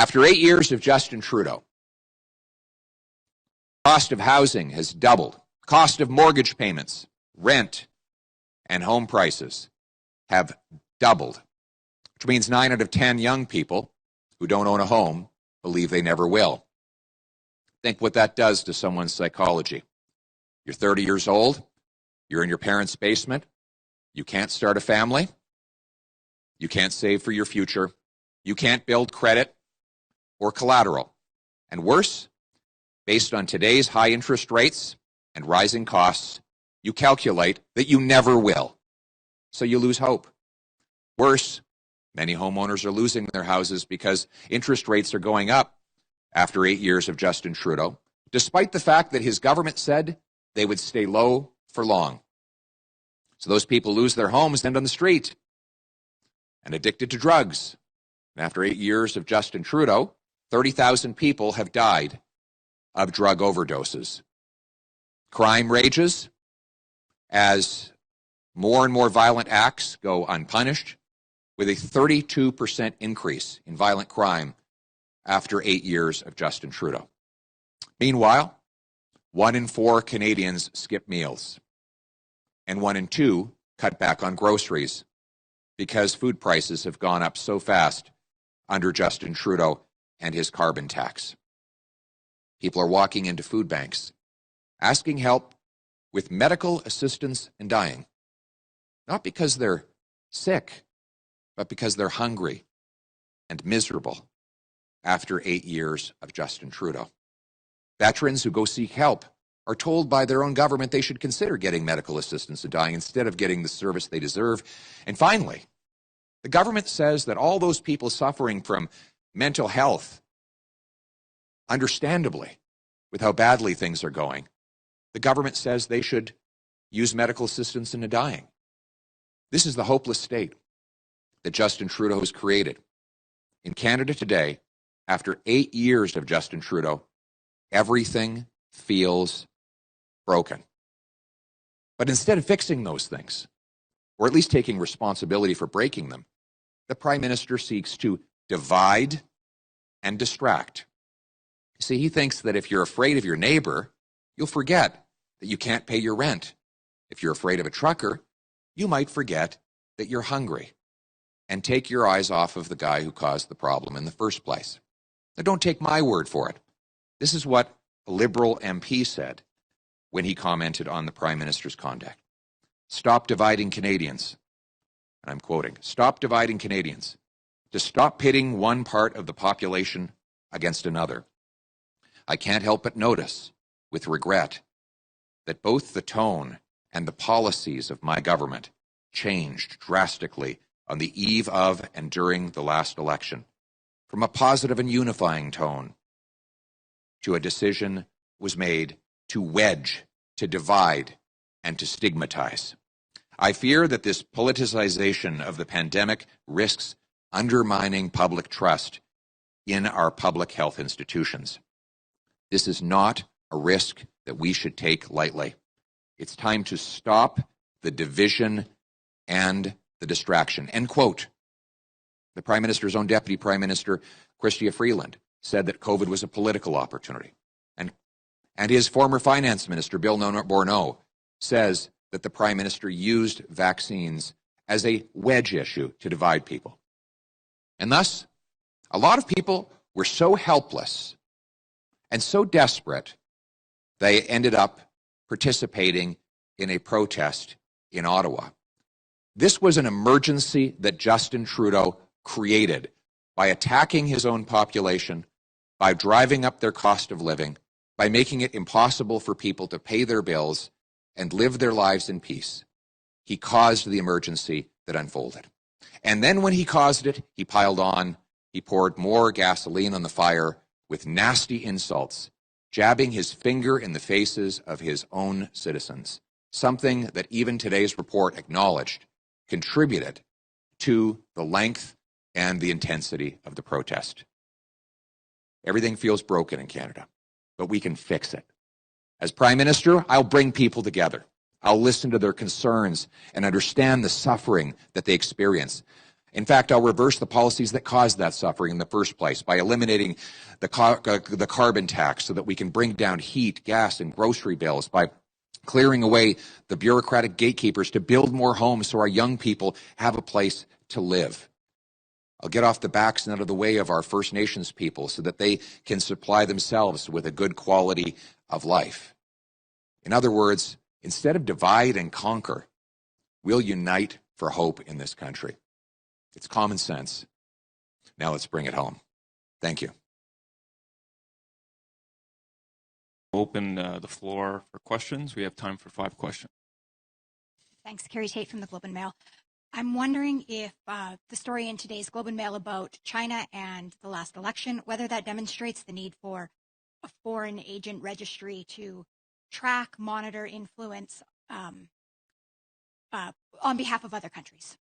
After 8 years of Justin Trudeau, cost of housing has doubled. Cost of mortgage payments, rent, and home prices have doubled, which means 9 out of 10 young people who don't own a home believe they never will. Think what that does to someone's psychology. You're 30 years old, you're in your parents' basement, you can't start a family, you can't save for your future, you can't build credit or collateral. And worse, based on today's high interest rates and rising costs, you calculate that you never will. So you lose hope. Worse, many homeowners are losing their houses because interest rates are going up after 8 years of Justin Trudeau, despite the fact that his government said they would stay low for long. So those people lose their homes and on the street and addicted to drugs. And after 8 years of Justin Trudeau, 30,000 people have died of drug overdoses. Crime rages as more and more violent acts go unpunished, with a 32% increase in violent crime after 8 years of Justin Trudeau. Meanwhile, 1 in 4 Canadians skip meals, and 1 in 2 cut back on groceries because food prices have gone up so fast under Justin Trudeau and his carbon tax. People are walking into food banks, asking help with medical assistance and dying, not because they're sick, but because they're hungry and miserable after 8 years of Justin Trudeau. Veterans who go seek help are told by their own government they should consider getting medical assistance and dying instead of getting the service they deserve. And finally, the government says that all those people suffering from mental health, understandably, with how badly things are going, the government says they should use medical assistance in dying. This is the hopeless state that Justin Trudeau has created. In Canada today, after 8 years of Justin Trudeau, everything feels broken. But instead of fixing those things, or at least taking responsibility for breaking them, the Prime Minister seeks to divide and distract. See, he thinks that if you're afraid of your neighbor, you'll forget that you can't pay your rent. If you're afraid of a trucker, you might forget that you're hungry and take your eyes off of the guy who caused the problem in the first place. Now, don't take my word for it. This is what a Liberal MP said when he commented on the Prime Minister's conduct. Stop dividing Canadians. And I'm quoting, stop dividing Canadians. To stop pitting one part of the population against another. I can't help but notice, with regret, that both the tone and the policies of my government changed drastically on the eve of and during the last election, from a positive and unifying tone to a decision was made to wedge, to divide, and to stigmatize. I fear that this politicization of the pandemic risks undermining public trust in our public health institutions. This is not a risk that we should take lightly. It's time to stop the division and the distraction. End quote. The Prime Minister's own Deputy Prime Minister, Chrystia Freeland, said that COVID was a political opportunity. And his former Finance Minister, Bill Bourneau, says that the Prime Minister used vaccines as a wedge issue to divide people. And thus, a lot of people were so helpless and so desperate, they ended up participating in a protest in Ottawa. This was an emergency that Justin Trudeau created by attacking his own population, by driving up their cost of living, by making it impossible for people to pay their bills and live their lives in peace. He caused the emergency that unfolded. And then when he caused it, he piled on, he poured more gasoline on the fire with nasty insults, jabbing his finger in the faces of his own citizens, something that even today's report acknowledged contributed to the length and the intensity of the protest. Everything feels broken in Canada, but we can fix it. As Prime Minister, I'll bring people together. I'll listen to their concerns and understand the suffering that they experience. In fact, I'll reverse the policies that caused that suffering in the first place by eliminating the carbon tax so that we can bring down heat, gas, and grocery bills, by clearing away the bureaucratic gatekeepers to build more homes so our young people have a place to live. I'll get off the backs and out of the way of our First Nations people so that they can supply themselves with a good quality of life. In other words, instead of divide and conquer, we'll unite for hope in this country. It's common sense. Now let's bring it home. Thank you. Open the floor for questions. We have time for 5 questions. Thanks, Carrie Tate from the Globe and Mail. I'm wondering if the story in today's Globe and Mail about China and the last election, whether that demonstrates the need for a foreign agent registry to track, monitor, influence on behalf of other countries.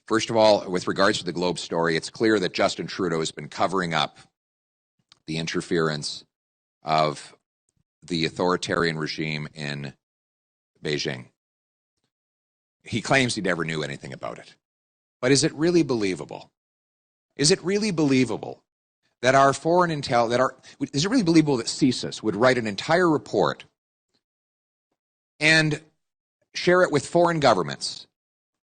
First of all, with regards to the Globe story, it's clear that Justin Trudeau has been covering up the interference of the authoritarian regime in Beijing. He claims he never knew anything about it. But is it really believable? Is it really believable that our foreign intel, is it really believable that CSIS would write an entire report and share it with foreign governments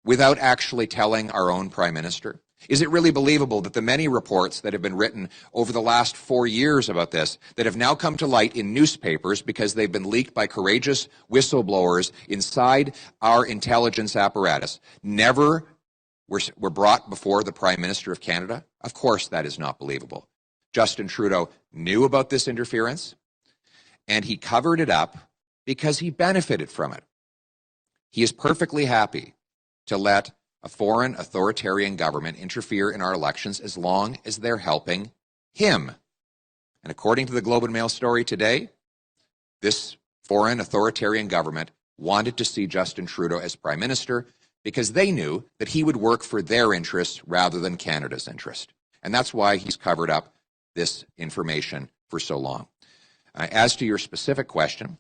without actually telling our own Prime Minister? Is it really believable that the many reports that have been written over the last 4 years about this, that have now come to light in newspapers because they've been leaked by courageous whistleblowers inside our intelligence apparatus, never were brought before the Prime Minister of Canada? Of course that is not believable. Justin Trudeau knew about this interference, and he covered it up because he benefited from it. He is perfectly happy to let a foreign authoritarian government interfere in our elections as long as they're helping him. And according to the Globe and Mail story today, this foreign authoritarian government wanted to see Justin Trudeau as Prime Minister because they knew that he would work for their interests rather than Canada's interest. And that's why he's covered up this information for so long. As to your specific question,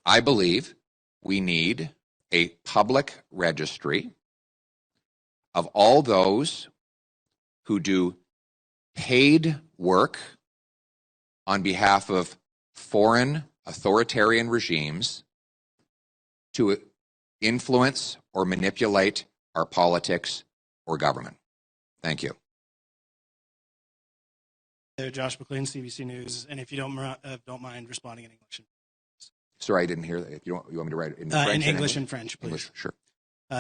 I believe we need a public registry of all those who do paid work on behalf of foreign authoritarian regimes to influence or manipulate our politics or government. Thank you. Josh McLean, CBC News, and if you don't mind responding in English. Sorry, I didn't hear that. If you want me to write it in French? In English and French, please. English, sure.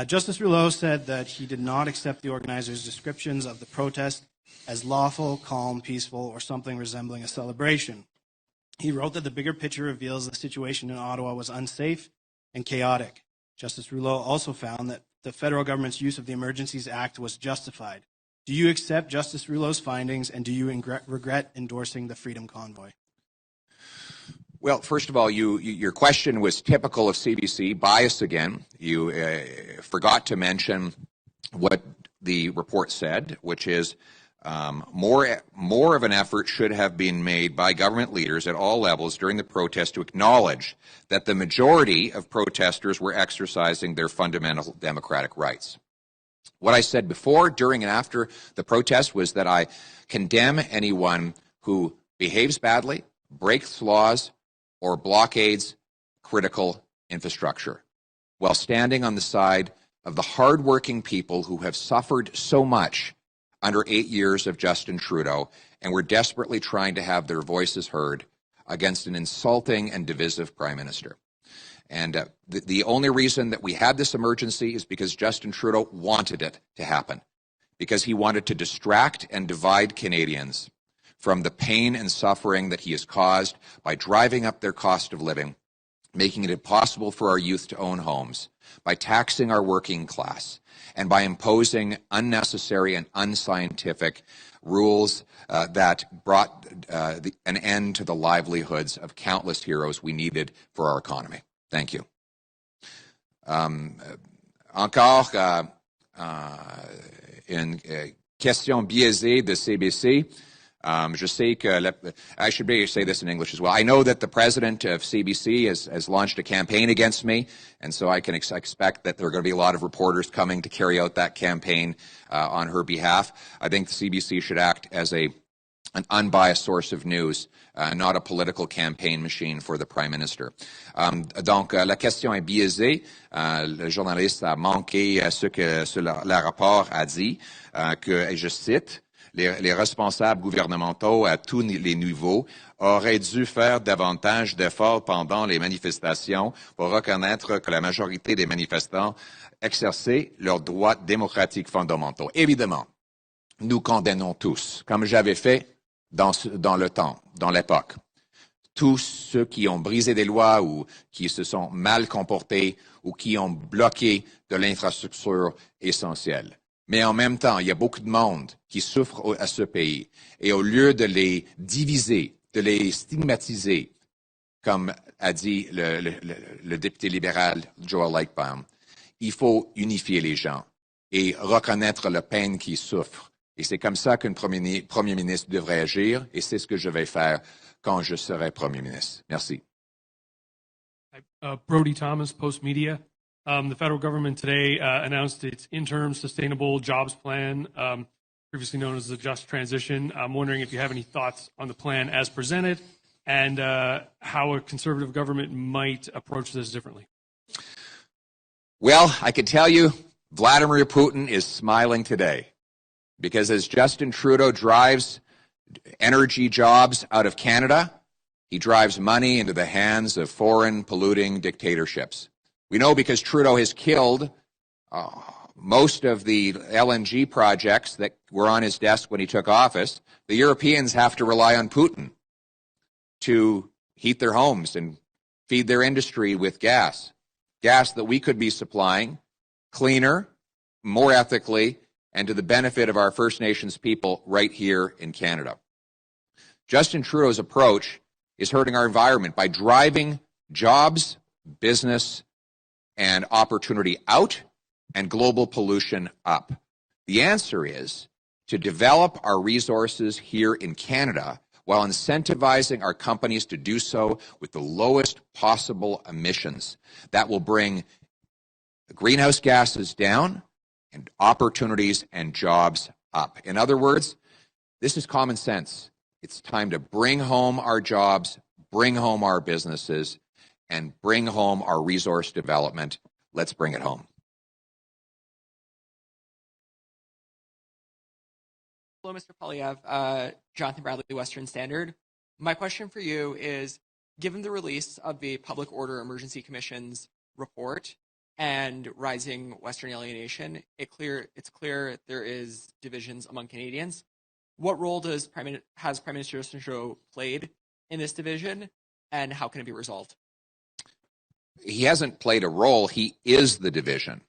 Justice Rouleau said that he did not accept the organizers' descriptions of the protest as lawful, calm, peaceful, or something resembling a celebration. He wrote that the bigger picture reveals the situation in Ottawa was unsafe and chaotic. Justice Rouleau also found that the federal government's use of the Emergencies Act was justified. Do you accept Justice Rouleau's findings, and do you regret endorsing the Freedom Convoy? Well, first of all, your question was typical of CBC, bias again. You forgot to mention what the report said, which is more of an effort should have been made by government leaders at all levels during the protest to acknowledge that the majority of protesters were exercising their fundamental democratic rights. What I said before, during, and after the protest was that I condemn anyone who behaves badly, breaks laws, or blockades critical infrastructure, while standing on the side of the hardworking people who have suffered so much under 8 years of Justin Trudeau and were desperately trying to have their voices heard against an insulting and divisive Prime Minister. And the only reason that we had this emergency is because Justin Trudeau wanted it to happen, because he wanted to distract and divide Canadians from the pain and suffering that he has caused by driving up their cost of living, making it impossible for our youth to own homes, by taxing our working class, and by imposing unnecessary and unscientific rules that brought an end to the livelihoods of countless heroes we needed for our economy. Thank you. Encore une question biaisée de CBC. Je sais que, I should maybe say this in English as well. I know that the president of CBC has launched a campaign against me, and so I can expect that there are going to be a lot of reporters coming to carry out that campaign on her behalf. I think the CBC should act as an unbiased source of news, not a political campaign machine for the Prime Minister. Donc, la question est biaisée. Le journaliste a manqué ce que le rapport a dit, que, et je cite, les responsables gouvernementaux à tous les niveaux auraient dû faire davantage d'efforts pendant les manifestations pour reconnaître que la majorité des manifestants exerçaient leurs droits démocratiques fondamentaux. Évidemment, nous condamnons tous, comme j'avais fait dans le temps, dans l'époque, tous ceux qui ont brisé des lois ou qui se sont mal comportés ou qui ont bloqué de l'infrastructure essentielle. Mais en même temps, il y a beaucoup de monde qui souffre à ce pays. Et au lieu de les diviser, de les stigmatiser, comme a dit le député libéral Joel Lightbaum, il faut unifier les gens et reconnaître la peine qu'ils souffrent. Et c'est comme ça qu'un premier ministre devrait agir, et c'est ce que je vais faire quand je serai Premier ministre. Merci. Brody Thomas, Post Media. The federal government today announced its interim sustainable jobs plan, previously known as the Just Transition. I'm wondering if you have any thoughts on the plan as presented and how a conservative government might approach this differently. Well, I can tell you, Vladimir Putin is smiling today because as Justin Trudeau drives energy jobs out of Canada, he drives money into the hands of foreign polluting dictatorships. We know because Trudeau has killed most of the LNG projects that were on his desk when he took office. The Europeans have to rely on Putin to heat their homes and feed their industry with gas that we could be supplying cleaner, more ethically, and to the benefit of our First Nations people right here in Canada. Justin Trudeau's approach is hurting our environment by driving jobs, business, and opportunity out and global pollution up. The answer is to develop our resources here in Canada while incentivizing our companies to do so with the lowest possible emissions. That will bring greenhouse gases down and opportunities and jobs up. In other words, this is common sense. It's time to bring home our jobs, bring home our businesses, and bring home our resource development. Let's bring it home. Hello, Mr. Poilievre. Jonathan Bradley, Western Standard. My question for you is, given the release of the Public Order Emergency Commission's report and rising Western alienation, it's clear there is divisions among Canadians. What role has Prime Minister Justin Trudeau played in this division, and how can it be resolved? He hasn't played a role. He is the division.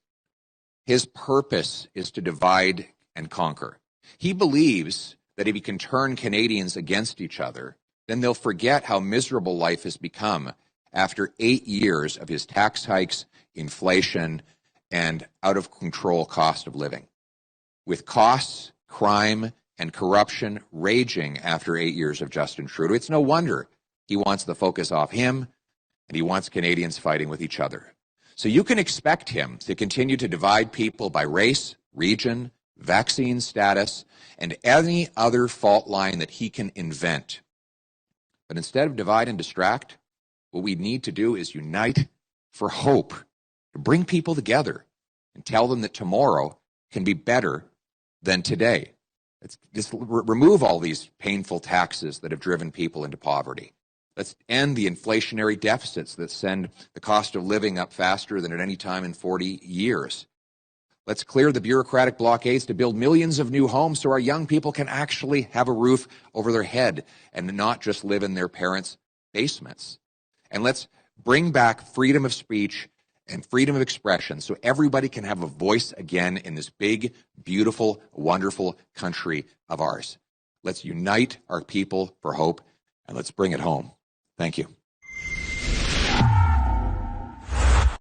His purpose is to divide and conquer. He believes that if he can turn Canadians against each other, then they'll forget how miserable life has become after 8 years of his tax hikes, inflation, and out-of-control cost of living. With costs, crime, and corruption raging after 8 years of Justin Trudeau, it's no wonder he wants the focus off him, and he wants Canadians fighting with each other. So you can expect him to continue to divide people by race, region, vaccine status, and any other fault line that he can invent. But instead of divide and distract, what we need to do is unite for hope, to bring people together and tell them that tomorrow can be better than today. Let's just remove all these painful taxes that have driven people into poverty. Let's end the inflationary deficits that send the cost of living up faster than at any time in 40 years. Let's clear the bureaucratic blockades to build millions of new homes so our young people can actually have a roof over their head and not just live in their parents' basements. And let's bring back freedom of speech and freedom of expression so everybody can have a voice again in this big, beautiful, wonderful country of ours. Let's unite our people for hope, and let's bring it home. Thank you.